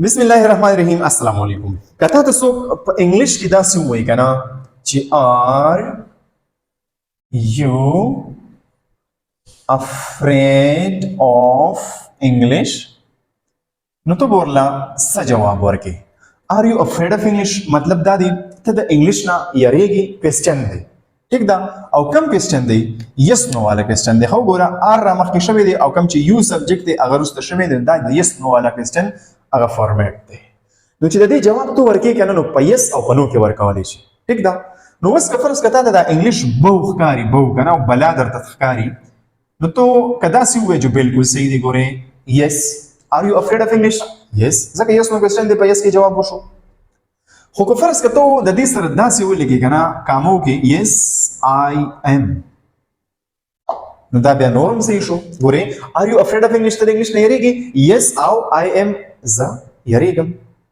بسم الله الرحمن الرحیم. السلام علیکم. کته تاسو په انګلیش کې دا څه وایي کنه چې are you afraid of English؟ نو ته ورلا څه جواب ورکې؟ are you afraid of English مطلب دا دی ته د انګلیش نه یریږي کوېسچن دی. ٹھیک دا او کم کوېسچن دی یس نو والا کوېسچن دی. خو ګوره آر را مخکې شوی دی او کم چې یو سبجیکټ دی هغه وروسته شوی دی دا د یس نو والا کوېسچن هغه فارمیټ دی. نو چې د دې جواب تو ورکې کنه نو په یس او په نو کې ورکولی شي. ٹھیک دا نو اوس که فرض کته دا انګلیش بو ښکاري بو کنه او بلا درته ښکاري نو تو کدا سی وې جو بالکل صحیح دی. ګوره یس are you afraid of English؟ یس ځکه یس نو کوېسچن دی په یس کې جواب وشو. خو که فرض کته د دې سره داسې ولیکې کنه کامو کې یس I am نو دا بیا نورم صحیح شو. ګوره are you afraid of English ته د انګلیش نه یریږي یس او I am زه یریږم.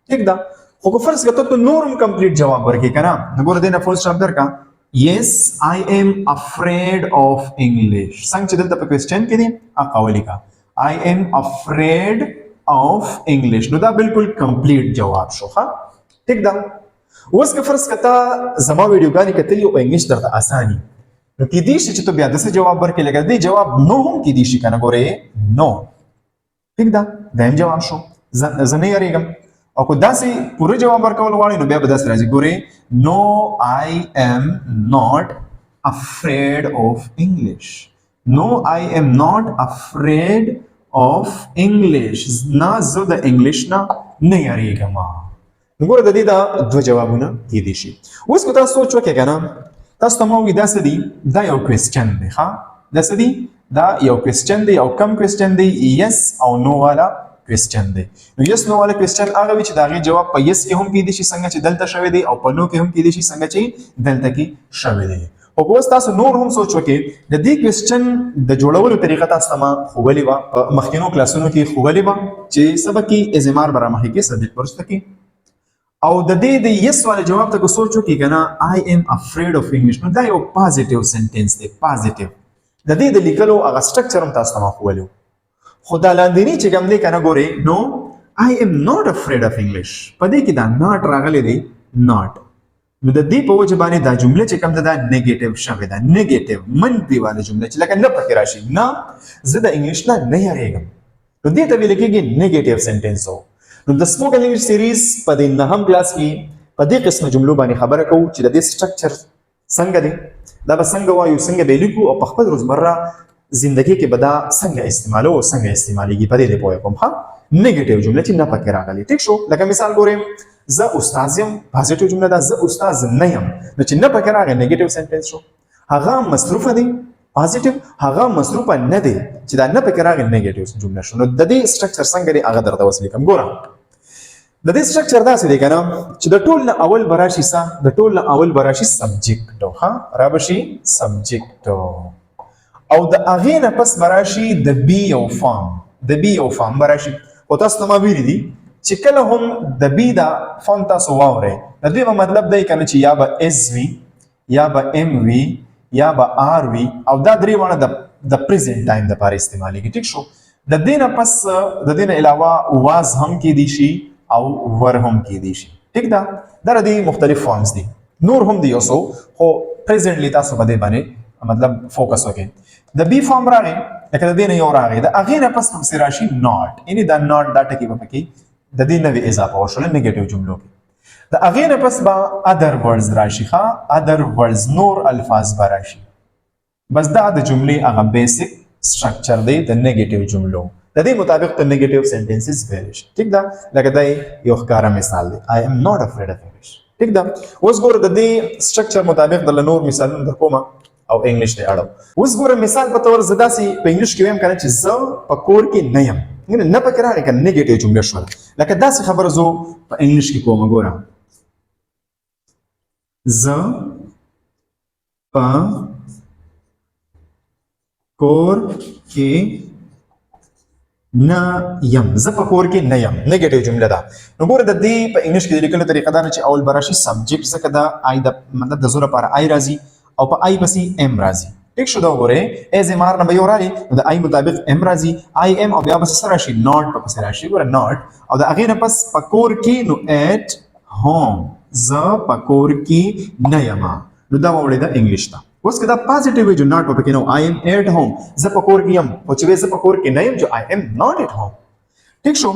ٹھیک دا خو که فرض کته ته نورم کمپلیټ جواب ورکې کنه نو ګوره دې نه فول سټاپ درکا yes I am afraid of English. څنګه چې دلته په کوېسچن کې دی اقاولی کا I am afraid of English نو دا بالکل کمپلیټ جواب شو. ها ٹھیک دا اوس که فرض کته زما ویډیوګانې کتلې او انګلیش درته اساني نو کې دې شي چې ته بیا داسې جواب ورکې لکه دې جواب نو هم کې دې شي کنه ګوره نو. ٹھیک دا دیم جواب شو زه نه یریږم. او که داسې پوره جواب ورکول غواړئ نو بیا به داسې راځي ګورئ نو I am not afraid of English. No I am not afraid of English. نه زه د انګلیش نه نه یریږم. نو ګوره د دې دا دوه جوابونه کیدی شي. اوس که تاسو سوچ وکړئ کنه تاسو ته مو وي دا څه دي دا یو کوېسچن دی. ښه دا څه دي دا یو کوېسچن دی او کم کوېسچن دی یس او نو والا کوېسچن دی. نو یس نو والا کوېسچن هغه وي چې د هغې جواب په یس کې هم کیدی شي څنګه چې دلته شوی دی او په نو کې هم کیدی شي څنګه چې دلته کې شوی دی. خو اوس تاسو نور هم سوچ وکړئ د دې کوېسچن د جوړولو طریقه تاسو ته ما ښوولې وه په مخکینو کلاسونو کې ښوولې وه چې سبق کې اضمار به رامخکې کې سبجیکټ وروسته کې او د دې د یس والا جواب ته که سوچ وکړئ کنه I am afraid of English نو دا یو پازیټیو سنټینس دی. پازیټیو د دې د لیکلو هغه سټرکچر هم تاسو ته ما ښوولی خو دا لاندینی چې کوم دی کنه ګورئ نو I am not afraid of English په دې کې دا ناټ راغلی دی ناټ نو د دې په وجه باندې دا جمله چې کوم ده دا نیګیټیو شوې ده. نیګیټیو منفي والا جمله چې لکه نه پکې راشي نه زه د انګلیش نه نه یریږم نو دې ته ویل کېږي نیګیټیو سنټینس. نو د سپوکن انګلیش سیریز په دې نهم کلاس کې په دې قسمه جملو باندې خبره کوو چې د دې سټرکچر څنګه دی دا به څنګه وایو څنګه به لیکو او په خپل روزمره زندگی کې به دا څنګه استعمالو او څنګه استعمالیږي په دې پوهه کوم. ها نیګیټیو جمله چې نه پکې راغلي. ٹھیک شو لکه مثال ګورئ زه استاد یم پازیټیو جمله ده زه استاد نه یم نو چې نه پکې راغی نیګیټیو سنټنس شو. هغه مصروفه دی پازیټیو هغه مصروفه نه دی چې دا نه پکې راغی نیګیټیو جمله شو. نو د دې سټرکچر څنګه دی هغه درته اوس لیکم. ګوره د دې سټرکچر داسې دی کنه چې د ټول نه اول براشي د ټول نه اول براشي سبجیکټ. ها را بشي سبجیکټ او د هغې نه پس براشي د بی یو فارم د بی یو فارم براشي. خو تاسو ته ما ویلي دي چې کله هم د بی دا فارم تاسو واورئ د دې به مطلب دی کنه چې یا به اس وي یا به ام وي یا به آر وي او دا درې واړه د پریزنټ ټایم دپاره استعمالیږي. ټیک شو د دې نه پس د دې نه علاوه واز هم کیدی شي او ور هم کیدی شي. ټیک دا د دې مختلف فارمز دي نور هم دي یو څو خو پریزنټلی تاسو په دې باندې مطلب فوکس وکړئ. د بی فارم راغی لکه د دې نه یو راغی د هغې نه پس پسې راشي ناټ یعنې دا ناټ دا ټکي به پکې د دې نوې اضافه وشوله نیګیټیو جملو کې. د هغې نه پس به ادر ورډز راشي. ښه ادر ورډز نور الفاظ به راشي. بس دا د جملې هغه بیسک سټرکچر دی د نیګیټیو جملو د دې مطابق ته نیګیټیو سنټنسز ویلی شي. ټیک ده لکه دا یو ښکاره مثال دی I am not afraid of English. ټیک ده اوس ګوره د دې سټرکچر مطابق د نور مثالونه در کومه او انګلیش ته اړو. اوس ګوره مثال په تور زه داسې په انګلیش کې وایم کنه چې زه په کور کې نه یم نه پکې راغی کنه نیګیټیو جمله شوله لکه داسې خبره زه په انګلیش کې کوم. ګوره زه په کور کې نه یم زه په کور کې نه یم نیګیټیو جمله ده. نو ګوره د دې په انګلیش کې د لیکلو طریقه دا چې اول براشي سبجیکټ ځکه دا آی د مطلب د زو لپاره آی راځي او په آی پسې ام راځي. ټیک شو دا وګوره از ام ار نه به یو راغلی نو د آی مطابق ام راځي آی ام او بیا به څه راشي ناٹ په پسې راشي ګوره ناٹ او د هغې نه پس په کور کې نو ایټ هوم زه په کور کې نه یم نو دا واوړې ده انګلیش ته اوس که دا پازیټیو وي جو ناٹ په پکې نه آی ام ایټ هوم زه په کور کې یم خو چې وایي زه په کور کې نه یم جو آی ام ناٹ ایټ هوم ٹھیک شو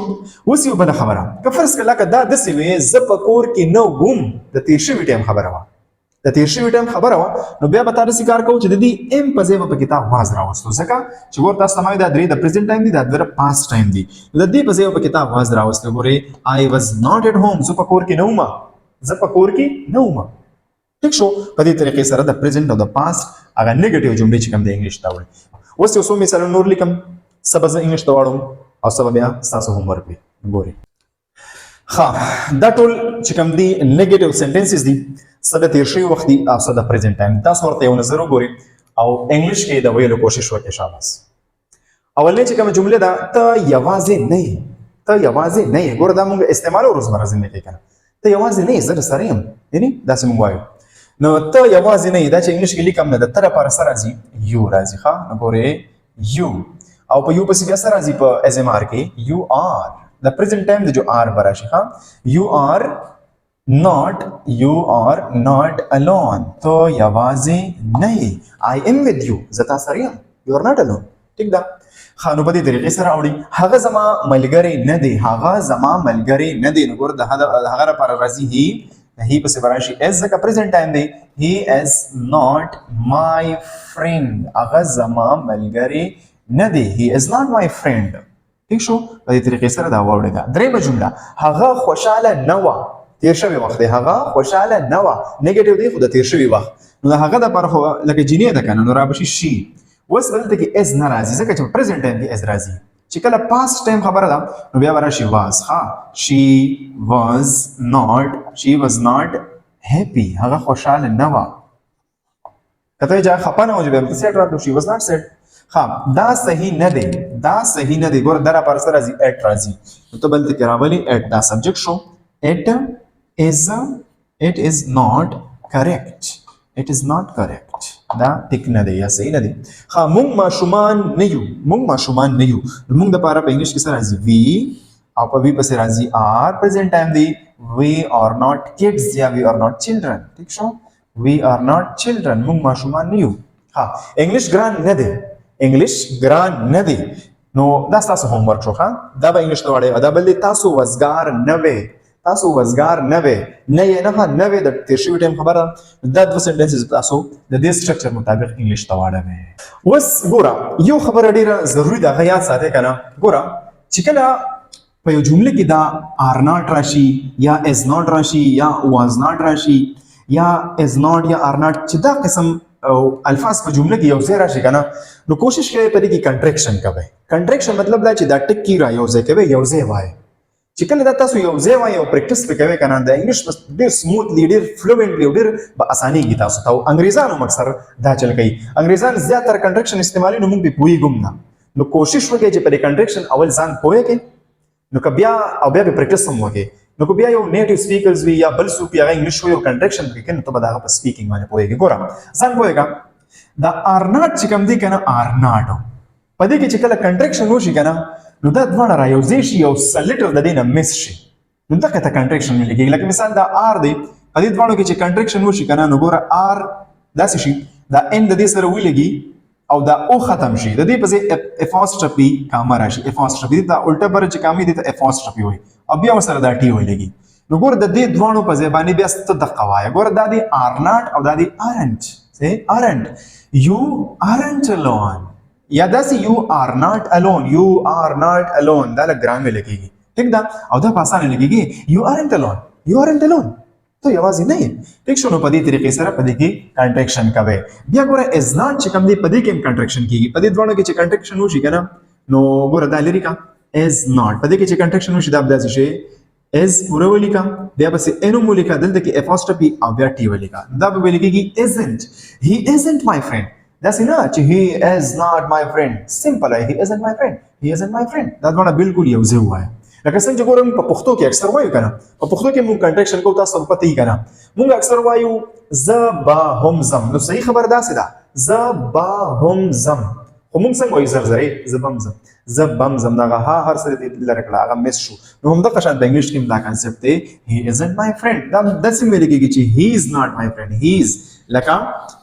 اوس یو بله خبره که فرض کړه لکه دا داسې وي زه په کور کې نه وم د تېر شوي ټایم خبره وه د تېر شوي ټایم خبره وه نو بیا به تا داسې کار کوو چې د دې ام په ځای به پکې تا واز راوستو ځکه چې ګور تاسو ته ما وایي دا درې د پرزنټ ټایم دي دا دوه پاست ټایم دي نو د دې په ځای به پکې تا واز راوستو ګورې آی واز ناٹ ایټ هوم زه په کور کې نه وم زه په کور کې نه وم ټیک شو په دې طریقې سره د پرزنټ او د پاست هغه نیګیټیو جملې چې کوم د انګلیش ته وړي اوس یو څو مثالونه نور لیکم څه به زه انګلیش ته واړم او څه به بیا ستاسو هوم ورک وي ګورئ ښه دا ټول چې کوم دي نیګیټیو سنټنسز دي څه د تېر شوي وخت دي او څه د پرزنټ ټایم تاسو ورته یو نظر وګورئ او انګلیش کې د ویلو کوشش وکړئ شاباس اولنۍ چې کومه جمله ده ته یوازې نه یې ته یوازې نه یې ګوره دا مونږ استعمالو روزمره زندګۍ کې که نه ته یوازې نه یې زه درسره یم یعنې داسې مونږ وایو نو ته یوازې نه یې دا چې انګلیش کې لیکم نه د ته لپاره څه راځي یو راځي ښه نو ګورې یو او په یو پسې بیا څه راځي په ایز ایم آر کې یو آر د پرزنټ ټایم د جو آر به راشي ښه یو آر ناٹ الون ته یوازې نه یې آی ایم ود یو زه تا سره یم یو آر ناٹ الون ټیک ده ښه نو په دې طریقې سره اوړي هغه زما ملګری نه دی هغه زما ملګری نه دی نو ګوره د هغه لپاره راځي هی پسې به راشي ایز ځکه پرزنټ ټایم دی هی از ناٹ مای فرینډ هغه زما ملګری نه دی هی از ناٹ مای فرینډ ٹھیک شو په دې طریقې سره دا واوړې ده درېیمه جمله هغه خوشحاله نه وه تیر شوی وخت دی هغه خوشحاله نه وه نیګیټیو دی خو د تیر شوي وخت نو د هغه دپاره خو لکه جینۍ ده که نه نو را به شي شي اوس به دلته کې از نه راځي ځکه چې په پرزنټ ټایم کې از راځي چې کله پاست ټایم خبره ده نو بیا به راشي واز ښه شي واز ناٹ هیپي هغه خوشحاله نه وه که ته یې خفه نه و چې بیا به سیټ راتلو شي واز ناٹ سیټ ها دا صحیح نه دی دا صحیح نه دی ګوره دا راپاره څه راځي ایټ راځي نو ته بلته کې راولي ایټ دا سبجیکټ شو it is not correct دا ټیک نه دی یا صحیح نه دی ها مونږ ماشومان نه یو مونږ د پاره په انګلیش کې څه راځي وی او په وی پسې راځي آر پرزنټ ټایم دی we are not kids یا we are not children ٹھیک شو we are not children مونږ ماشومان نه یو ها انګلیش ګران نه دی انګلیش ګران نه دی نو دا ستاسو هوم ورک شو ښه دا به انګلیش ته واړئ دا بل دی تاسو وزګار نه وئ تاسو وزګار نه وئ نه یې نه وئ د تېر شوي ټایم خبره دا دوه سنټنسز تاسو د دې سټرکچر مطابق انګلیش ته واړوئ اوس ګوره یو خبره ډېره ضروري ده هغه یاد ساتئ که نه ګوره چې کله په یو جمله کې دا آر ناٹ راشي یا از ناٹ راشي یا واز ناٹ راشي یا از ناٹ یا آر ناٹ چې دا قسم او الفاظ په جمله کې یو ځای راشي که نه نو کوشش کوئ په دې کې کنټریکشن کوئ کنټریکشن مطلب دا چې دا ټکي را یو ځای کوئ یو ځای وایئ چې کله دا تاسو یو ځای وایئ او پریکټس پې کوئ که نه د انګلیش ډېر سموتلی ډېر فلوینټلی او ډېر به اسانېږي تاسو ته او انګریزان هم اکثر دا چل کوي انګریزان زیاتره کنټریکشن استعمالوي نو موږ پې پوهېږو نه نو کوشش وکړئ چې په دې کنټریکشن اول ځان پوهه کړئ نو که بیا او بیا پې پریکټس هم وکړئ نو که بیا یو نیټیو سپیکرز وي یا بل څوک هغه انګلیش وایي او کنټریکشن پکې کوي نو ته به د هغه په سپیکینګ باندې پوهېږې ګوره ځان پوهېږه دا آر ناٹ چې کوم دی که نه آر ناټ په دې کې چې کله کنټریکشن وشي که نه نو دا دواړه را یوځای شي یو څه لیټر د دې نه مس شي نو دغه ته کنټریکشن ویل کېږي لکه مثال دا آر دی په دې دواړو کې چې کنټریکشن وشي که نه نو ګوره آر داسې شي دا ان د دې سره ولګي او دا او ختم شي د دې په ځای اپوسټرفي کامه راشي اپوسټرفي دا الټه بره چې کامې دي ته اپوسټرفي وایي او بیا ورسره دا ټي ولګي نو ګوره د دې دواړو په ځای باندې بیا څه دقه وایه ګوره دا دی آر ناٹ او دا دی آرنټ say aren't you aren't alone یا داسې you are not alone دا لږ ګران ویل کېږي ټیک ده او دا په اسانه لګېږي you aren't alone ته یوازې نه یې ټیک شو نو په دې طریقې سره په دې کې کنټریکشن کوئ بیا ګوره از ناٹ چې کوم دی په دې کې هم کنټریکشن کېږي په دې دواړو کې چې کنټریکشن وشي که نه نو ګوره دا لرې کا از ناٹ په دې کې چې کنټریکشن وشي دا به داسې شي از پوره ولیکا بیا پسې ان هم ولیکا دلته کې اپوسټرفي او بیا ټي ولیکا دا به ویل کېږي isn't he isn't my friend داسې نه چې he is not my friend سمپل هی isn't my friend دا دواړه بالکل یو ځای ووایه لکه څنګه چې ګورم په پښتو کې اکثر وایو کنه په پښتو کې موږ کنټریکشن کوو تاسو ته پته یې کنه موږ اکثر وایو ز با هم زم نو صحیح خبر داسې ده ز با هم زم خو موږ څنګه وایو زرزرې زبم زم زبم زم دا ها هر څه دې لره کړه هغه مس شو نو هم دغه شان د انګلیش کې دا کانسپټ دی هی ازنت مای فرند دا داسې ویل کېږي چې هی از ناٹ مای فرند هی از لکه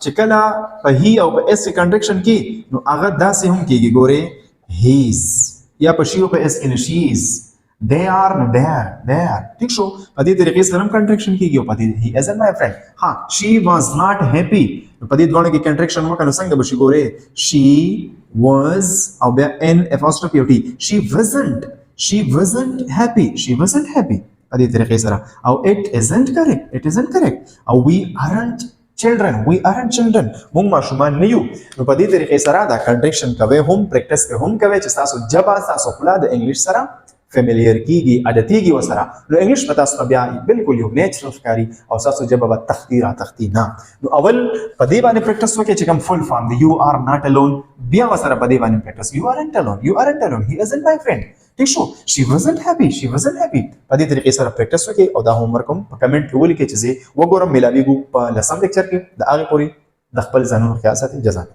چې کله په هی او په اس کې کنټریکشن کې نو هغه داسې هم کېږي ګوره هی از یا په شی او په اس کې شی از they are no there ٹھیک شو په دې طریقې سره هم کنټریکشن کېږي او په دې هی ازنت مای فرند ها she was not happy په دې دوه کې کنټریکشن وکړو څنګه به شي ګوره she was او بیا n apostrophe o t she wasn't happy په دې طریقې سره او it isn't correct او we aren't children موږ ماشومان نه یو نو په دې طریقې سره دا کنټریکشن کوي هم پریکټس کوي هم کوي چې تاسو جبا تاسو خپل د انګلیش سره فیملیئر کیږي عادتيږي وسره نو انګلیش په تاسو بیا بالکل یو نیچرل ښکاری او تاسو جبا به تختی نه نو اول په دې باندې پریکټس وکړئ چې کوم فل فارم دی یو ار ناٹ الون بیا وسره په دې باندې پریکټس یو ارنت الون هی ازنت مای فرند ٹھیک شو she wasn't happy په دې طریقې سره پریکټس وکړئ او دا هوم ورک هم په کمنټ کې ولیکئ چې زه وګورم ملاویږو په لسم لیکچر کې د هغه پوری د خپل ځانونو خیال ساتئ جزاک